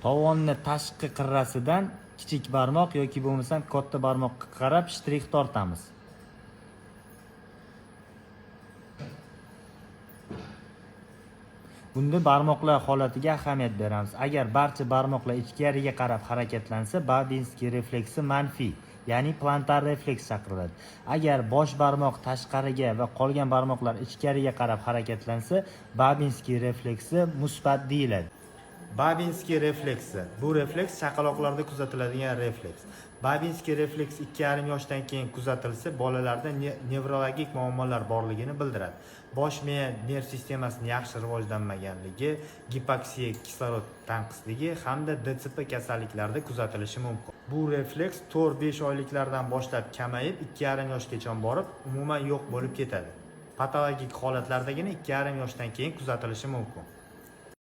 Tovonni tashqi qirrasidan kichik barmoq yoki bo'lmasam katta barmoqqa qarab shtrix tortamiz. Bunda barmoqlar holatiga ahamiyat beramiz. Agar barcha barmoqlar ichkariga qarab harakatlansa, Babinskiy refleksi manfiy, ya'ni plantar refleks chaqiriladi. Agar bosh barmoq tashqariga va qolgan barmoqlar ichkariga qarab harakatlansa, Babinskiy refleksi musbat deyiladi. Babinskiy refleksi. Bu refleks chaqaloqlarda kuzatiladigan refleks. Babinskiy refleks 2,5 yoshdan keyin kuzatilsa, bolalarda nevrologik muammolar borligini bildiradi. Bosh miya nerv sistemasini yaxshi rivojlanmaganligi, gipoksiya, kislorod tanqisligi hamda DTP kasalliklarida kuzatilishi mumkin. Bu refleks 4-5 oyliklardan boshlab kamayib, 2,5 yoshgacha borib, umuman yo'q bo'lib ketadi. Patologik holatlardagina 2,5 yoshdan keyin kuzatilishi mumkin.